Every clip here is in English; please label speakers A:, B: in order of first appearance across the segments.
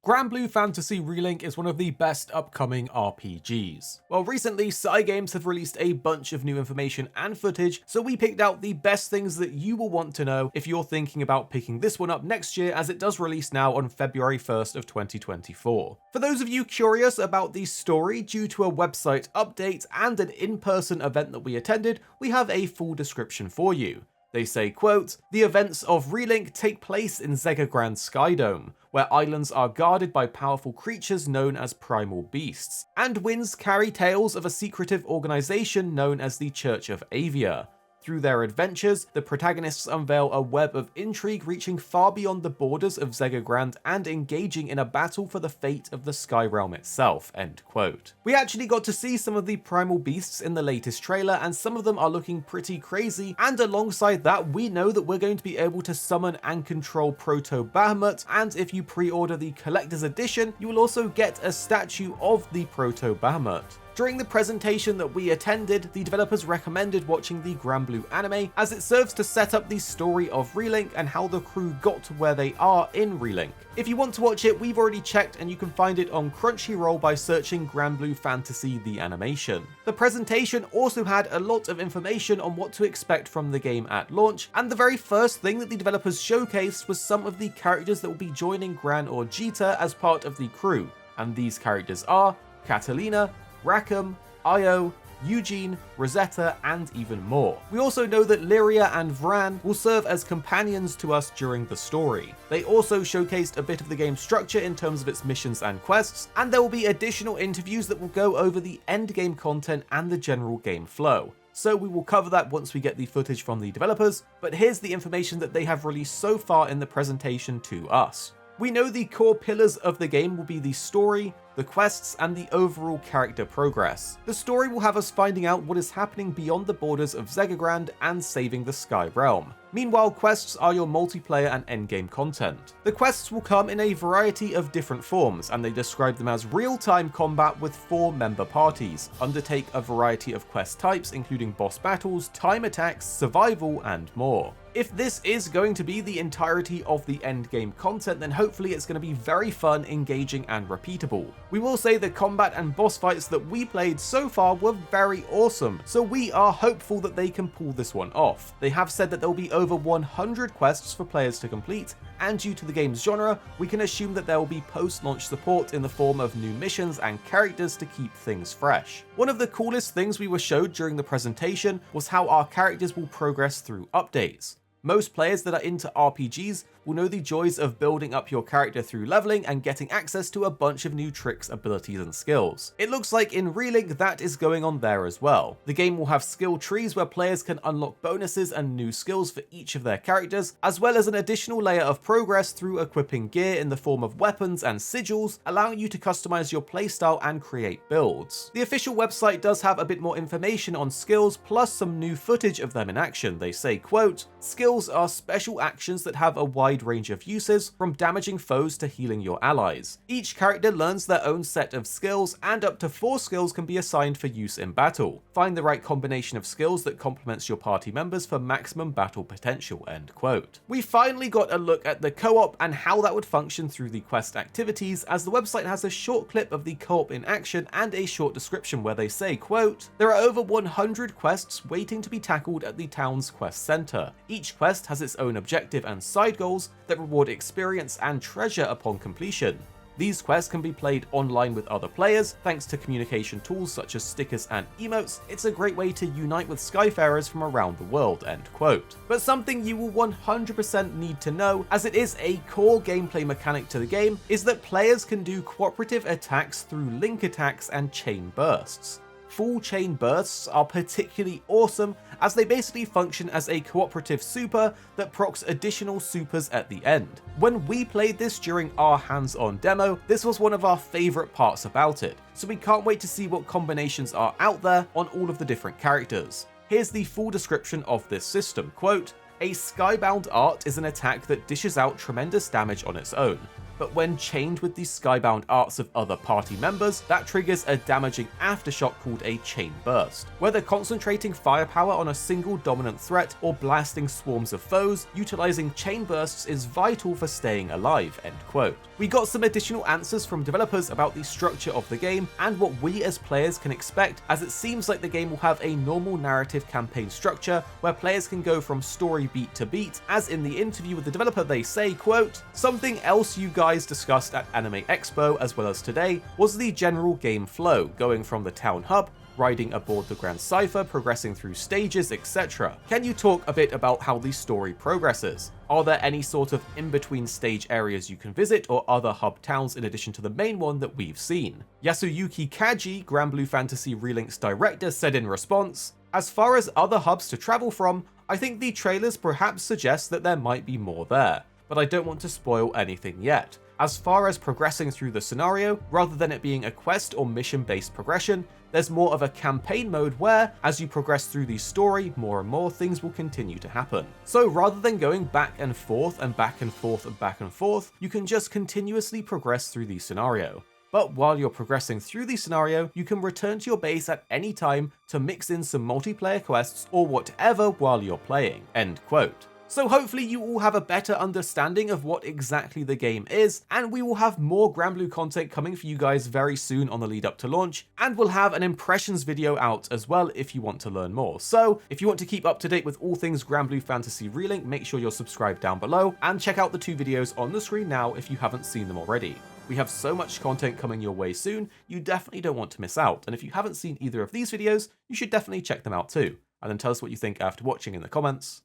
A: Granblue Fantasy Relink is one of the best upcoming RPGs. Well, recently, Cygames have released a bunch of new information and footage, so we picked out the best things that you will want to know if you're thinking about picking this one up next year, as it does release now on February 1st of 2024. For those of you curious about the story, due to a website update and an in-person event that we attended, we have a full description for you. They say, quote, "The events of Relink take place in Zegagrand Skydome, where islands are guarded by powerful creatures known as primal beasts, and winds carry tales of a secretive organization known as the Church of Avia. Through their adventures, the protagonists unveil a web of intrigue reaching far beyond the borders of Zegagrand and engaging in a battle for the fate of the Sky Realm itself," end quote. We actually got to see some of the primal beasts in the latest trailer, and some of them are looking pretty crazy, and alongside that, we know that we're going to be able to summon and control Proto Bahamut, and if you pre-order the collector's edition, you will also get a statue of the Proto Bahamut. During the presentation that we attended, the developers recommended watching the Granblue anime, as it serves to set up the story of Relink and how the crew got to where they are in Relink. If you want to watch it, we've already checked and you can find it on Crunchyroll by searching Granblue Fantasy the Animation. The presentation also had a lot of information on what to expect from the game at launch, and the very first thing that the developers showcased was some of the characters that will be joining Gran or Jita as part of the crew, and these characters are Catalina, Rackham, Io, Eugene, Rosetta, and even more. We also know that Lyria and Vran will serve as companions to us during the story. They also showcased a bit of the game's structure in terms of its missions and quests, and there will be additional interviews that will go over the endgame content and the general game flow. So we will cover that once we get the footage from the developers, but here's the information that they have released so far in the presentation to us. We know the core pillars of the game will be the story, the quests, and the overall character progress. The story will have us finding out what is happening beyond the borders of Zegagrand and saving the Sky Realm. Meanwhile, quests are your multiplayer and endgame content. The quests will come in a variety of different forms, and they describe them as real-time combat with 4 member parties, undertake a variety of quest types including boss battles, time attacks, survival, and more. If this is going to be the entirety of the endgame content, then hopefully it's going to be very fun, engaging, and repeatable. We will say the combat and boss fights that we played so far were very awesome, so we are hopeful that they can pull this one off. They have said that there will be over 100 quests for players to complete, and due to the game's genre, we can assume that there will be post-launch support in the form of new missions and characters to keep things fresh. One of the coolest things we were showed during the presentation was how our characters will progress through updates. Most players that are into RPGs will know the joys of building up your character through leveling and getting access to a bunch of new tricks, abilities, and skills. It looks like in Relink that is going on there as well. The game will have skill trees where players can unlock bonuses and new skills for each of their characters, as well as an additional layer of progress through equipping gear in the form of weapons and sigils, allowing you to customize your playstyle and create builds. The official website does have a bit more information on skills, plus some new footage of them in action. They say, quote, "Skills are special actions that have a wide range of uses, from damaging foes to healing your allies. Each character learns their own set of skills, and up to 4 skills can be assigned for use in battle. Find the right combination of skills that complements your party members for maximum battle potential," end quote. We finally got a look at the co-op and how that would function through the quest activities, as the website has a short clip of the co-op in action and a short description where they say, quote, "There are over 100 quests waiting to be tackled at the town's quest center. Each quest has its own objective and side goals that reward experience and treasure upon completion. These quests can be played online with other players, thanks to communication tools such as stickers and emotes. It's a great way to unite with Skyfarers from around the world," end quote. But something you will 100% need to know, as it is a core gameplay mechanic to the game, is that players can do cooperative attacks through link attacks and chain bursts. Full chain bursts are particularly awesome, as they basically function as a cooperative super that procs additional supers at the end. When we played this during our hands-on demo, this was one of our favourite parts about it, so we can't wait to see what combinations are out there on all of the different characters. Here's the full description of this system, quote, "A Skybound art is an attack that dishes out tremendous damage on its own. but when chained with the Skybound arts of other party members, that triggers a damaging aftershock called a chain burst. Whether concentrating firepower on a single dominant threat or blasting swarms of foes, utilizing chain bursts is vital for staying alive, end quote. We got some additional answers from developers about the structure of the game and what we as players can expect, as it seems like the game will have a normal narrative campaign structure where players can go from story beat to beat, as in the interview with the developer they say, quote, "Something else you guys discussed at Anime Expo as well as today was the general game flow, going from the town hub, riding aboard the Grand Cypher, progressing through stages, etc. Can you talk a bit about how the story progresses? Are there any sort of in-between stage areas you can visit or other hub towns in addition to the main one that we've seen?" Yasuyuki Kaji, Granblue Fantasy Relink's director, said in response, "As far as other hubs to travel from, I think the trailers perhaps suggest that there might be more there, but I don't want to spoil anything yet. As far as progressing through the scenario, rather than it being a quest or mission-based progression, there's more of a campaign mode where, as you progress through the story, more and more things will continue to happen. So rather than going back and forth and back and forth and back and forth, you can just continuously progress through the scenario. But while you're progressing through the scenario, you can return to your base at any time to mix in some multiplayer quests or whatever while you're playing," end quote. So hopefully you all have a better understanding of what exactly the game is, and we will have more Granblue content coming for you guys very soon on the lead up to launch, and we'll have an impressions video out as well if you want to learn more. So if you want to keep up to date with all things Granblue Fantasy Relink, make sure you're subscribed down below, and check out the 2 videos on the screen now if you haven't seen them already. We have so much content coming your way soon, you definitely don't want to miss out, and if you haven't seen either of these videos, you should definitely check them out too, and then tell us what you think after watching in the comments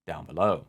A: down below.